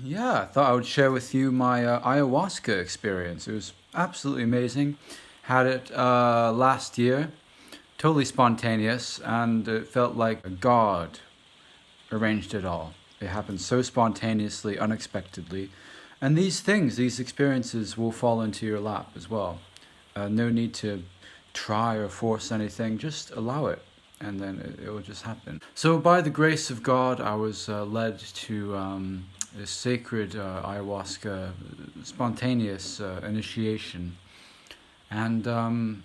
Yeah, I thought I would share with you my ayahuasca experience. It was absolutely amazing. Had it last year, totally spontaneous, and it felt like God arranged it all. It happened so spontaneously, unexpectedly. And these things, these experiences will fall into your lap as well. No need to try or force anything, just allow it, and then it will just happen. So, by the grace of God, I was led to this sacred ayahuasca spontaneous initiation, and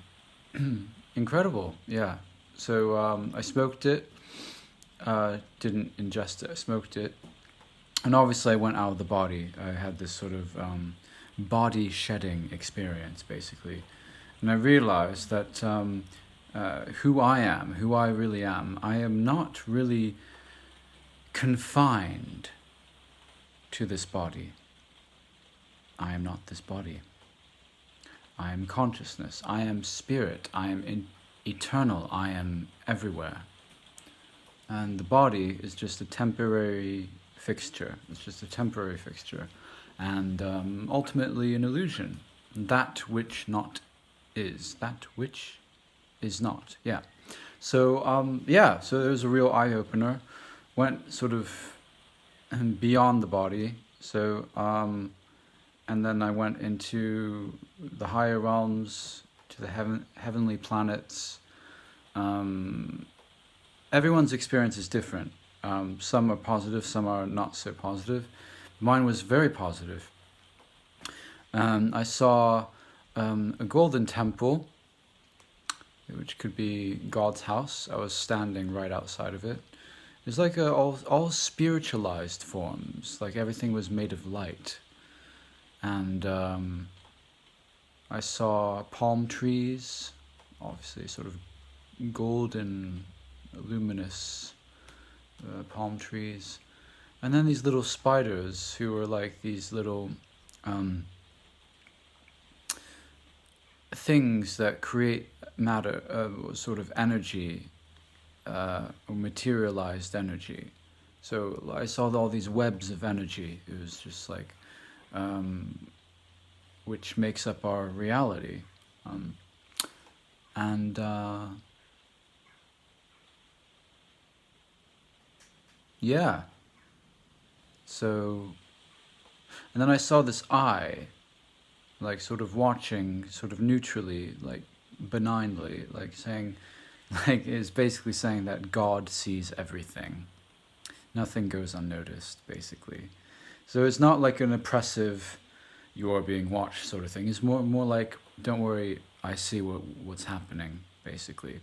incredible, yeah. So, I smoked it, didn't ingest it, I smoked it, and obviously I went out of the body. I had this sort of body shedding experience, basically. And I realized that who I am, who I really am, I am not really confined to this body. I am not this body. I am consciousness. I am spirit. I am eternal. I am everywhere. And the body is just a temporary fixture. It's just a temporary fixture. And ultimately an illusion. That which not is. That which is not. Yeah. So, so it was a real eye-opener. Went sort of beyond the body. So, and then I went into the higher realms, to the heavenly planets. Everyone's experience is different. Some are positive, some are not so positive. Mine was very positive. I saw a golden temple, which could be God's house. I was standing right outside of it. It was like all spiritualized forms, like everything was made of light. And I saw palm trees, obviously sort of golden, luminous palm trees. And then these little spiders who were like these little things that create matter, sort of energy, or materialized energy. So I saw all these webs of energy. It was just like, which makes up our reality. And yeah. So, and then I saw this eye, like sort of watching, sort of neutrally, like benignly, like saying, like is basically saying that God sees everything. Nothing goes unnoticed, basically. So it's not like an oppressive, you are being watched sort of thing. It's more like, don't worry, I see what's happening, basically.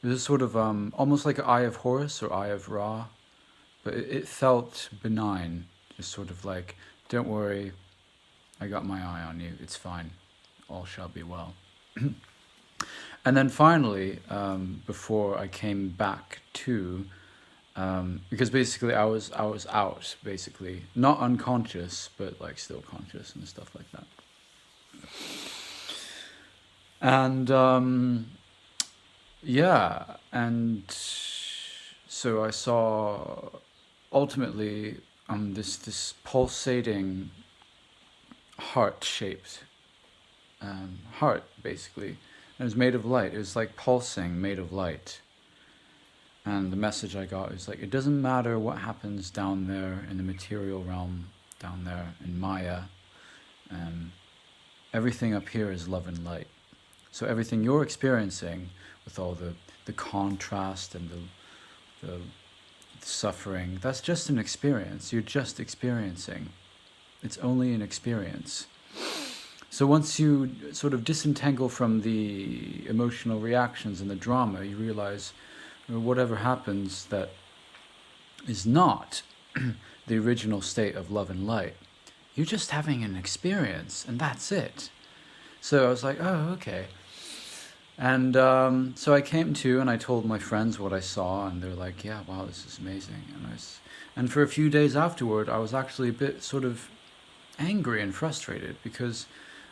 It was sort of almost like an Eye of Horus or Eye of Ra, but it felt benign, just sort of like, don't worry, I got my eye on you, it's fine, all shall be well. And then finally, before I came back to, because basically I was out, basically, not unconscious, but like still conscious and stuff like that. And yeah, and so I saw ultimately this pulsating heart-shaped heart, basically. It was made of light. It was like pulsing, made of light. And the message I got is like, it doesn't matter what happens down there in the material realm, down there in Maya. Everything up here is love and light. So everything you're experiencing, with all the contrast and the suffering, that's just an experience. You're just experiencing. It's only an experience. So once you sort of disentangle from the emotional reactions and the drama, you realize whatever happens that is not the original state of love and light, you're just having an experience, and that's it. So I was like, oh, okay. And so I came to, and I told my friends what I saw, and they're like, yeah, wow, this is amazing. And for a few days afterward, I was actually a bit sort of angry and frustrated, because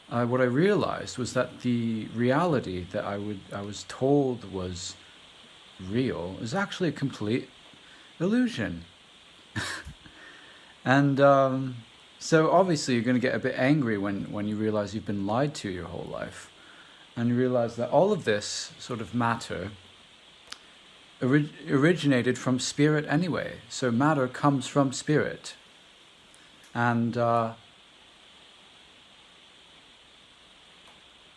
what I realized was that the reality that I was told was real is actually a complete illusion. And so obviously you're going to get a bit angry when you realize you've been lied to your whole life. And you realize that all of this sort of matter originated from spirit anyway. So matter comes from spirit. And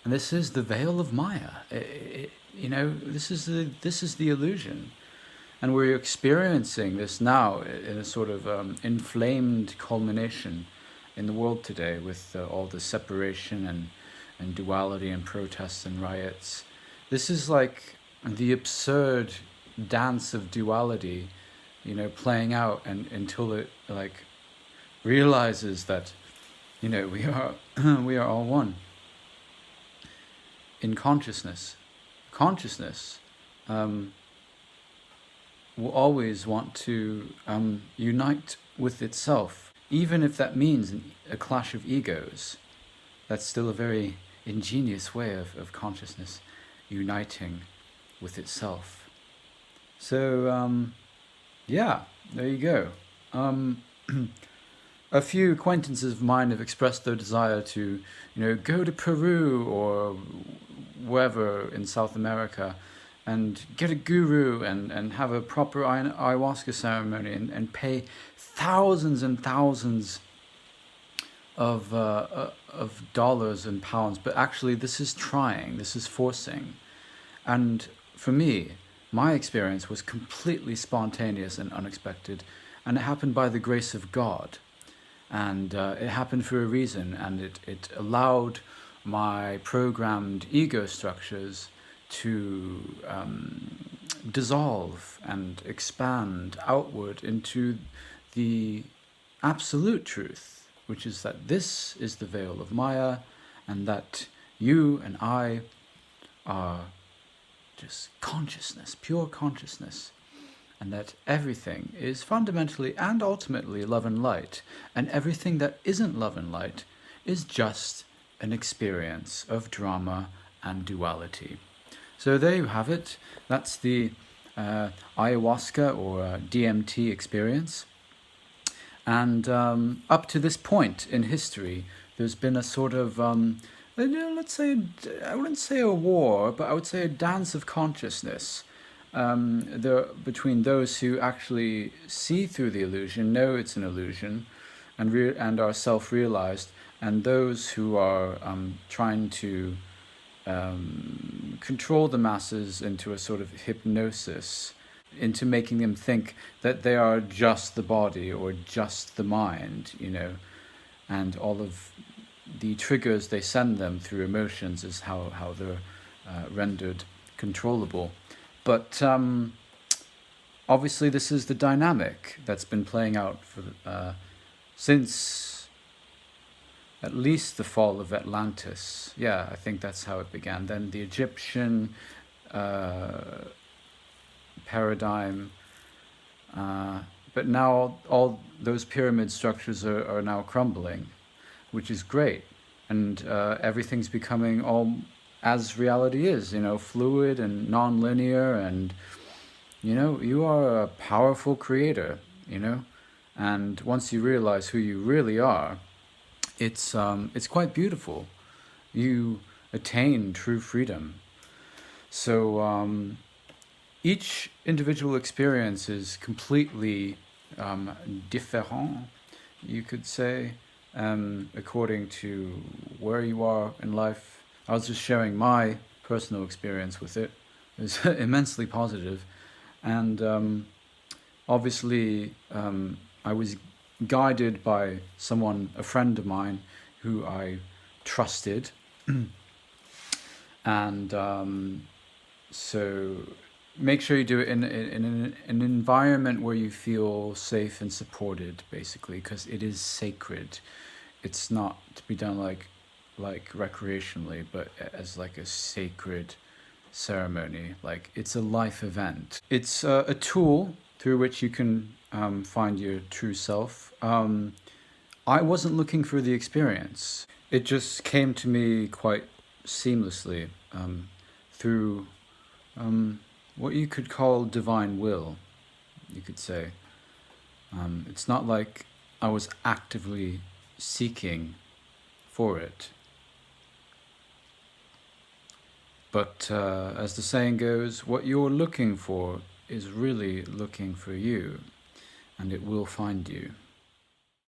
this is the veil of Maya. This is the illusion. And we're experiencing this now in a sort of inflamed culmination in the world today with all the separation and duality and protests and riots. This is like the absurd dance of duality, playing out and until it like realizes that, we are we are all one in consciousness. Consciousness will always want to unite with itself, even if that means a clash of egos. That's still a very ingenious way of consciousness uniting with itself. So, yeah, there you go. A few acquaintances of mine have expressed their desire to, go to Peru or wherever in South America and get a guru and have a proper ayahuasca ceremony and pay thousands and thousands of dollars and pounds. But actually, this is trying, this is forcing. And for me, my experience was completely spontaneous and unexpected, and it happened by the grace of God. And it happened for a reason, and it allowed my programmed ego structures to dissolve and expand outward into the absolute truth, which is that this is the veil of Maya, and that you and I are just consciousness, pure consciousness, and that everything is fundamentally and ultimately love and light, and everything that isn't love and light is just an experience of drama and duality. So there you have it. That's the ayahuasca or DMT experience. And up to this point in history, there's been a sort of, let's say, I wouldn't say a war, but I would say a dance of consciousness between those who actually see through the illusion, know it's an illusion, and are self-realized, and those who are trying to control the masses into a sort of hypnosis, into making them think that they are just the body or just the mind, and all of the triggers they send them through emotions is how they're rendered controllable. But obviously this is the dynamic that's been playing out since at least the fall of Atlantis. Yeah, I think that's how it began. Then the Egyptian paradigm, but now all those pyramid structures are now crumbling, which is great, and everything's becoming all as reality is, fluid and non-linear, and you are a powerful creator, and once you realize who you really are, it's quite beautiful. You attain true freedom. So each individual experience is completely different, you could say, according to where you are in life. I was just sharing my personal experience with it. It was immensely positive. And obviously I was guided by a friend of mine who I trusted. And so make sure you do it in an environment where you feel safe and supported, basically, because it is sacred. It's not to be done like recreationally, but as like a sacred ceremony. Like, it's a life event. It's a tool through which you can find your true self. I wasn't looking for the experience. It just came to me quite seamlessly through what you could call divine will, you could say. It's not like I was actively seeking for it. But as the saying goes, what you're looking for is really looking for you, and it will find you.